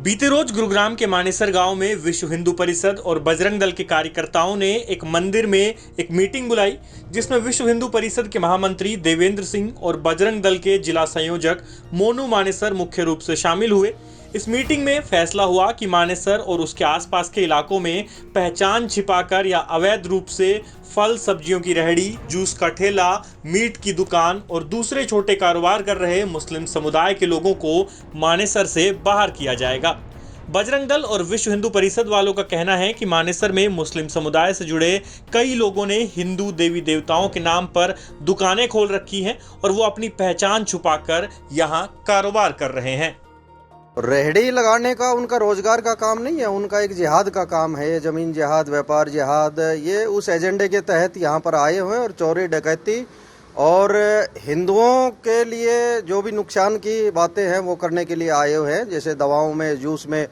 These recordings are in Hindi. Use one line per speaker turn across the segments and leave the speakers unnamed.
बीते रोज गुरुग्राम के मानेसर गांव में विश्व हिंदू परिषद और बजरंग दल के कार्यकर्ताओं ने एक मंदिर में एक मीटिंग बुलाई, जिसमें विश्व हिंदू परिषद के महामंत्री देवेंद्र सिंह और बजरंग दल के जिला संयोजक मोनू मानेसर मुख्य रूप से शामिल हुए। इस मीटिंग में फैसला हुआ कि मानेसर और उसके आसपास के इलाकों में पहचान छिपाकर या अवैध रूप से फल सब्जियों की रेहड़ी, जूस का ठेला, मीट की दुकान और दूसरे छोटे कारोबार कर रहे मुस्लिम समुदाय के लोगों को मानेसर से बाहर किया जाएगा। बजरंग दल और विश्व हिंदू परिषद वालों का कहना है कि मानेसर में मुस्लिम समुदाय से जुड़े कई लोगों ने हिंदू देवी देवताओं के नाम पर दुकानें खोल रखी हैं और वो अपनी पहचान छुपाकर यहाँ कारोबार कर रहे हैं।
रेहड़ी लगाने का उनका रोजगार का काम नहीं है, उनका एक जिहाद का काम है। जमीन जिहाद, व्यापार जिहाद, ये उस एजेंडे के तहत यहाँ पर आए हुए हैं और चोरी डकैती और हिंदुओं के लिए जो भी नुकसान की बातें हैं वो करने के लिए आए हुए हैं। जैसे दवाओं में, जूस में,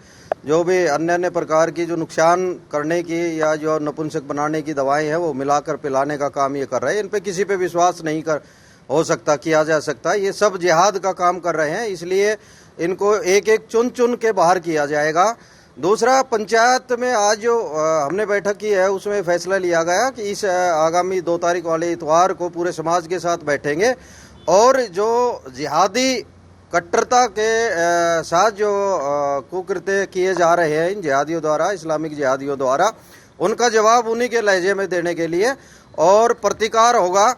जो भी अन्य अन्य प्रकार की जो नुकसान करने की या जो नपुंसक बनाने की दवाएं हैं वो मिलाकर पिलाने का काम ये कर रहे हैं। इन पे किसी पे विश्वास नहीं हो सकता, किया जा सकता। ये सब जिहाद का काम कर रहे हैं, इसलिए इनको एक एक चुन चुन के बाहर किया जाएगा। दूसरा, पंचायत में आज जो हमने बैठक की है उसमें फैसला लिया गया कि इस आगामी 2 तारीख वाले इतवार को पूरे समाज के साथ बैठेंगे और जो जिहादी कट्टरता के साथ जो कुकृत्य किए जा रहे हैं इन जिहादियों द्वारा, इस्लामिक जिहादियों द्वारा, उनका जवाब उन्हीं के लहजे में देने के लिए और प्रतिकार होगा,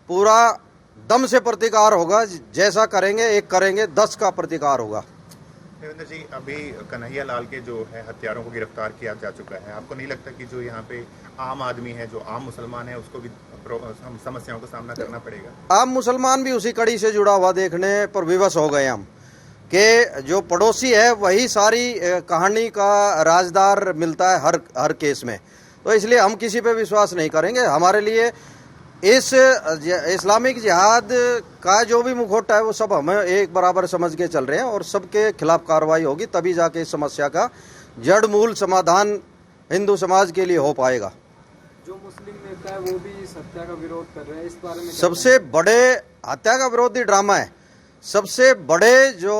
पूरा दम से प्रतिकार होगा। जैसा करेंगे, एक करेंगे, 10 का प्रतिकार होगा।
देवेंद्र जी, अभी कन्हैया लाल के जो है हत्यारों को गिरफ्तार किया जा चुका है। आपको नहीं लगता कि जो यहाँ पे आम आदमी है, जो आम मुसलमान है, उसको भी समस्याओं का सामना करना पड़ेगा?
आम मुसलमान भी उसी कड़ी से जुड़ा हुआ देखने पर विवश हो गए हम कि जो पड़ोसी है वही सारी कहानी का राजदार मिलता है हर केस में। तो इसलिए हम किसी पे विश्वास नहीं करेंगे। हमारे लिए इस इस्लामिक जिहाद का जो भी मुखौटा है वो सब हमें एक बराबर समझ के चल रहे हैं और सबके खिलाफ कार्रवाई होगी, तभी जाके इस समस्या का जड़ मूल समाधान हिंदू समाज के लिए हो पाएगा।
जो मुस्लिम नेता है वो भी इस हत्या का विरोध कर रहे हैं, इस बारे में
सबसे बड़े हत्या का विरोधी ड्रामा है। सबसे बड़े जो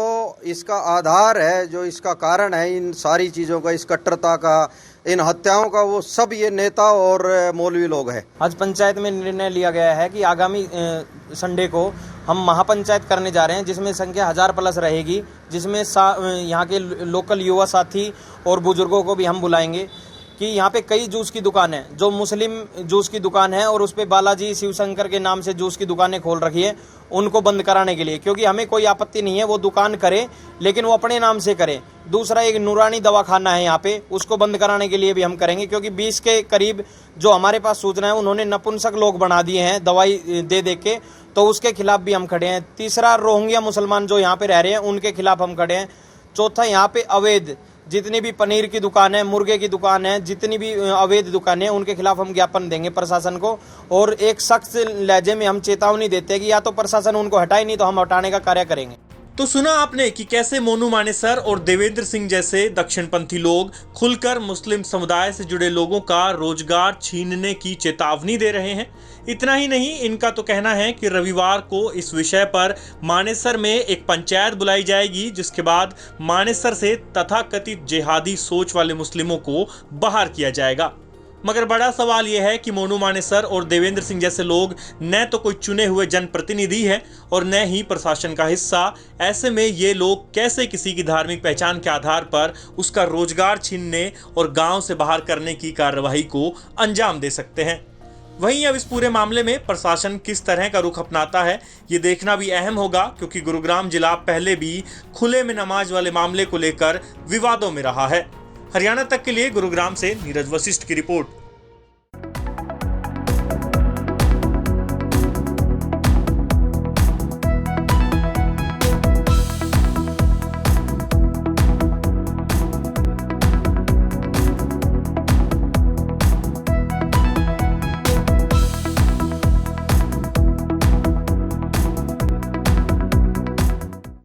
इसका आधार है, जो इसका कारण है इन सारी चीज़ों का, इस कट्टरता का, इन हत्याओं का, वो सब ये नेता और मौलवी लोग हैं।
आज पंचायत में निर्णय लिया गया है कि आगामी संडे को हम महापंचायत करने जा रहे हैं, जिसमें संख्या 1000+ रहेगी, जिसमें यहाँ के लोकल युवा साथी और बुजुर्गों को भी हम बुलाएंगे कि यहाँ पे कई जूस की दुकान है, जो मुस्लिम जूस की दुकान है और उस पे बालाजी शिवशंकर के नाम से जूस की दुकानें खोल रखी है, उनको बंद कराने के लिए। क्योंकि हमें कोई आपत्ति नहीं है वो दुकान करे, लेकिन वो अपने नाम से करे। दूसरा, एक नूरानी दवाखाना है यहाँ पे, उसको बंद कराने के लिए भी हम करेंगे, क्योंकि 20 के करीब जो हमारे पास सूचना है उन्होंने नपुंसक लोग बना दिए हैं दवाई दे के, तो उसके खिलाफ भी हम खड़े हैं। तीसरा, रोहिंग्या मुसलमान जो यहाँ पे रह रहे हैं उनके खिलाफ हम खड़े हैं। चौथा, यहाँ पे अवैध जितनी भी पनीर की दुकान है, मुर्गे की दुकान है, जितनी भी अवैध दुकानें हैं, उनके खिलाफ हम ज्ञापन देंगे प्रशासन को और एक सख्त लहजे में हम चेतावनी देते हैं कि या तो प्रशासन उनको हटाए, नहीं तो हम हटाने का कार्य करेंगे।
तो सुना आपने कि कैसे मोनू मानेसर और देवेंद्र सिंह जैसे दक्षिणपंथी लोग खुलकर मुस्लिम समुदाय से जुड़े लोगों का रोजगार छीनने की चेतावनी दे रहे हैं। इतना ही नहीं, इनका तो कहना है कि रविवार को इस विषय पर मानेसर में एक पंचायत बुलाई जाएगी, जिसके बाद मानेसर से तथाकथित जिहादी सोच वाले मुस्लिमों को बाहर किया जाएगा। मगर बड़ा सवाल यह है कि मोनू मानेसर और देवेंद्र सिंह जैसे लोग न तो कोई चुने हुए जनप्रतिनिधि हैं और न ही प्रशासन का हिस्सा। ऐसे में ये लोग कैसे किसी की धार्मिक पहचान के आधार पर उसका रोजगार छीनने और गांव से बाहर करने की कार्रवाई को अंजाम दे सकते हैं। वहीं अब इस पूरे मामले में प्रशासन किस तरह का रुख अपनाता है ये देखना भी अहम होगा, क्योंकि गुरुग्राम जिला पहले भी खुले में नमाज वाले मामले को लेकर विवादों में रहा है। हरियाणा तक के लिए गुरुग्राम से नीरज वशिष्ठ की रिपोर्ट।